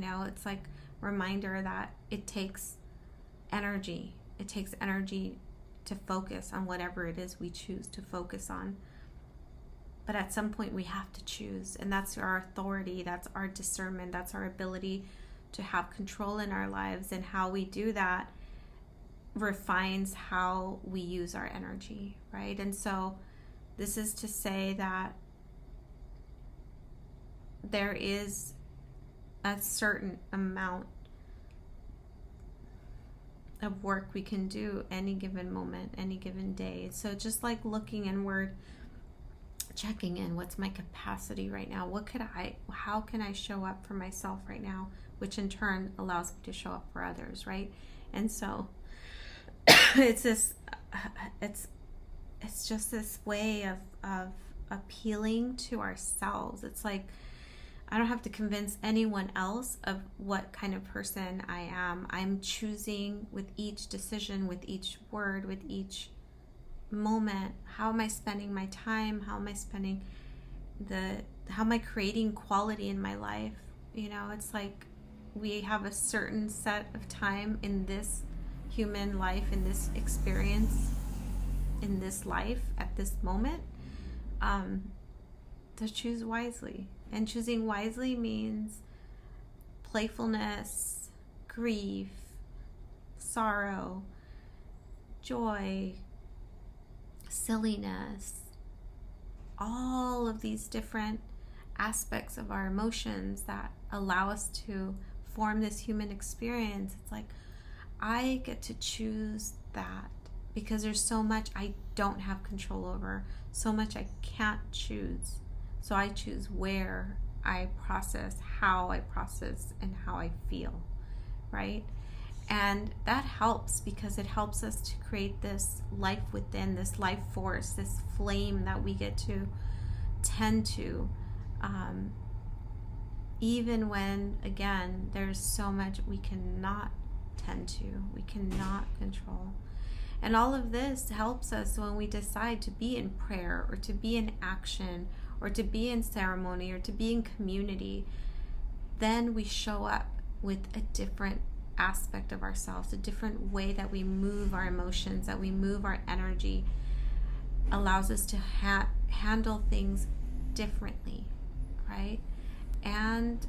It's like reminder that it takes energy. It takes energy to focus on whatever it is we choose to focus on. But at some point we have to choose, and that's our authority, that's our discernment, that's our ability to have control in our lives. And how we do that refines how we use our energy, right? And so this is to say that there is a certain amount of work we can do any given moment, any given day. So just like looking inward, checking in, what's my capacity right now? How can I show up for myself right now? Which in turn allows me to show up for others, right? And so it's just this way of appealing to ourselves. It's like I don't have to convince anyone else of what kind of person I am. I'm choosing with each decision, with each word, with each moment, how am I spending my time? How am I creating quality in my life? It's like we have a certain set of time in this human life, in this experience, in this life, at this moment, to choose wisely. And choosing wisely means playfulness, grief, sorrow, joy, silliness, all of these different aspects of our emotions that allow us to form this human experience. It's like I get to choose that because there's so much I don't have control over, so much I can't choose. So I choose where I process, how I process, and how I feel, right? And that helps because it helps us to create this life within, this life force, this flame that we get to tend to, even when, again, there's so much we cannot tend to, we cannot control. And all of this helps us when we decide to be in prayer or to be in action or to be in ceremony or to be in community. Then we show up with a different aspect of ourselves, a different way that we move our emotions, that we move our energy, allows us to handle things differently, right? And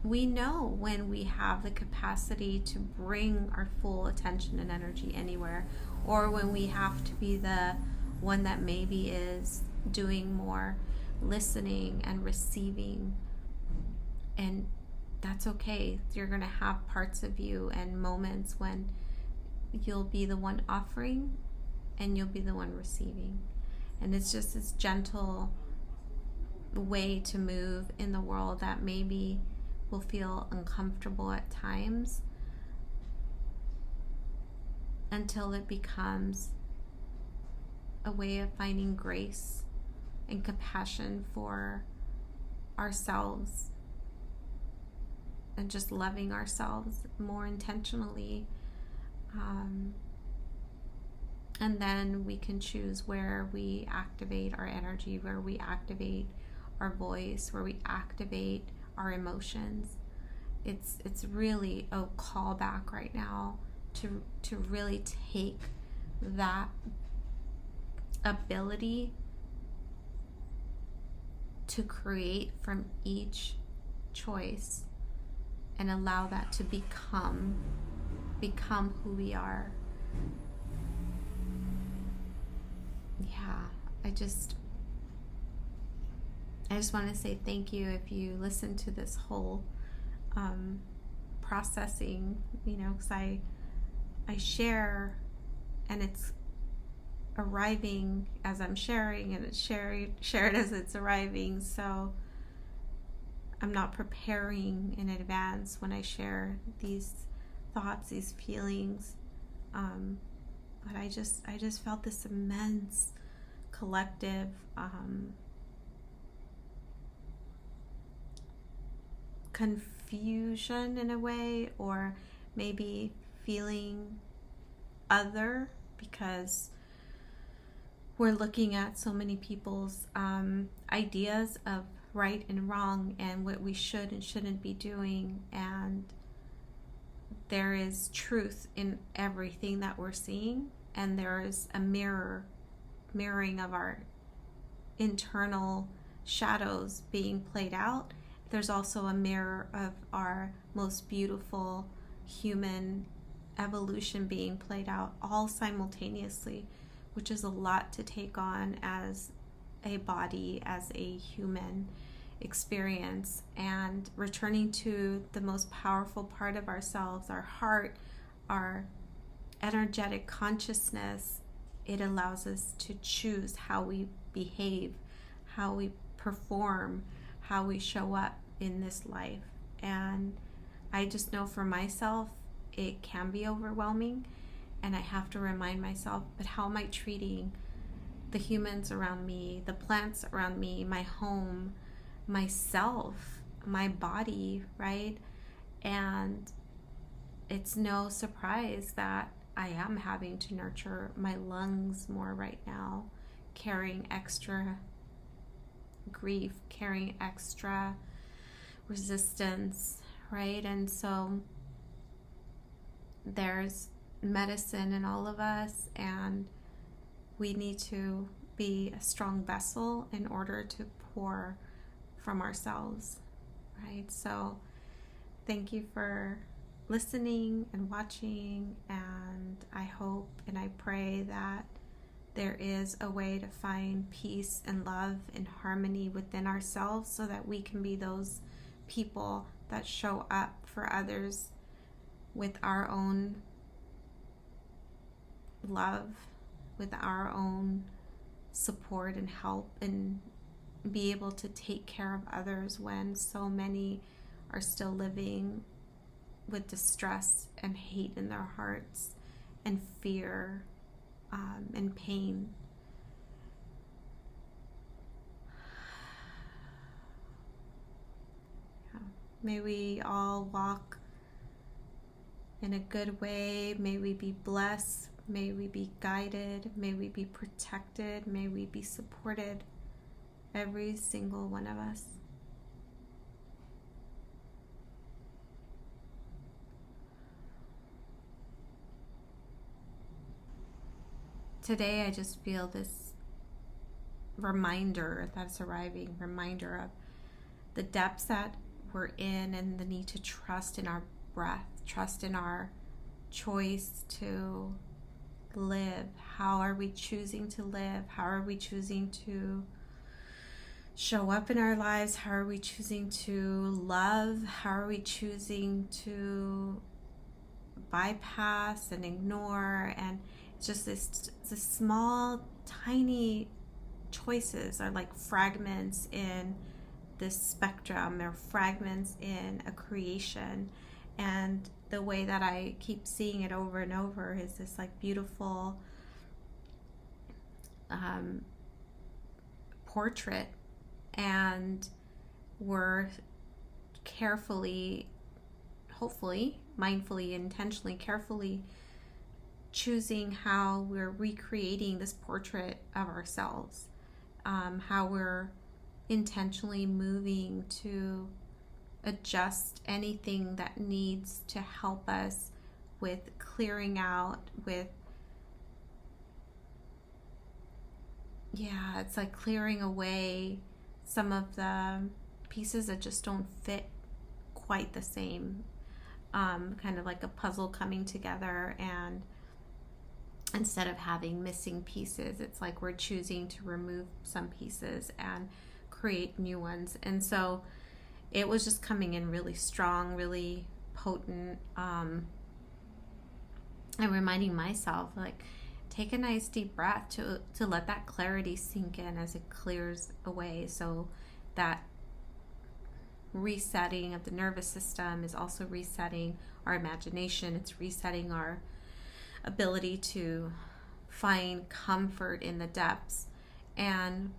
we know when we have the capacity to bring our full attention and energy anywhere, or when we have to be the one that maybe is doing more listening and receiving. And that's okay. You're going to have parts of you and moments when you'll be the one offering and you'll be the one receiving. And it's just this gentle way to move in the world that maybe will feel uncomfortable at times until it becomes a way of finding grace and compassion for ourselves and just loving ourselves more intentionally. And then we can choose where we activate our energy, where we activate our voice, where we activate our emotions. It's really a callback right now to really take that ability to create from each choice and allow that to become who we are. Yeah, I just want to say thank you if you listen to this whole processing, because I share and it's arriving as I'm sharing, and it's shared as it's arriving. So I'm not preparing in advance when I share these thoughts, these feelings. But I just felt this immense collective confusion in a way, or maybe feeling other, because we're looking at so many people's ideas of right and wrong and what we should and shouldn't be doing. And there is truth in everything that we're seeing, and there is a mirroring of our internal shadows being played out. There's also a mirror of our most beautiful human evolution being played out, all simultaneously, which is a lot to take on as a body, as a human experience. And returning to the most powerful part of ourselves, our heart, our energetic consciousness, it allows us to choose how we behave, how we perform, how we show up in this life. And I just know for myself, it can be overwhelming, and I have to remind myself, but how am I treating the humans around me, the plants around me, my home, myself, my body, right? And it's no surprise that I am having to nurture my lungs more right now, carrying extra grief, carrying extra resistance, right? And so there's medicine in all of us, and we need to be a strong vessel in order to pour from ourselves, right? So thank you for listening and watching, and I hope and I pray that there is a way to find peace and love and harmony within ourselves so that we can be those people that show up for others with our own love, with our own support and help, and be able to take care of others when so many are still living with distress and hate in their hearts and fear and pain. Yeah. May we all walk in a good way. May we be blessed. May we be guided. May we be protected. May we be supported. Every single one of us. Today I just feel this reminder that's arriving, reminder of the depths that we're in and the need to trust in our breath, trust in our choice to live. How are we choosing to live? How are we choosing to show up in our lives? How are we choosing to love? How are we choosing to bypass and ignore? And it's just this small, tiny choices are like fragments in this spectrum, or fragments in a creation. And the way that I keep seeing it over and over is this like beautiful portrait, and we're carefully, hopefully, mindfully, intentionally, carefully choosing how we're recreating this portrait of ourselves, how we're intentionally moving to adjust anything that needs to help us with clearing out, with it's like clearing away some of the pieces that just don't fit quite the same, kind of like a puzzle coming together, and instead of having missing pieces, it's like we're choosing to remove some pieces and create new ones. And so it was just coming in really strong, really potent, and reminding myself, like, take a nice deep breath to let that clarity sink in as it clears away. So that resetting of the nervous system is also resetting our imagination. It's resetting our ability to find comfort in the depths. And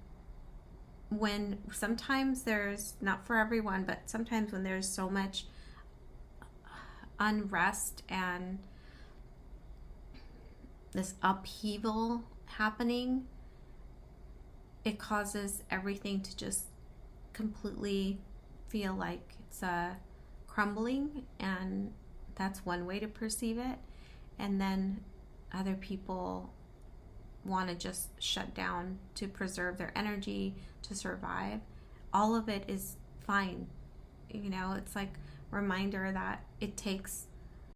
when sometimes there's, not for everyone, but sometimes when there's so much unrest and this upheaval happening, it causes everything to just completely feel like it's crumbling, and that's one way to perceive it. And then other people want to just shut down to preserve their energy, to survive. All of it is fine. It's like reminder that it takes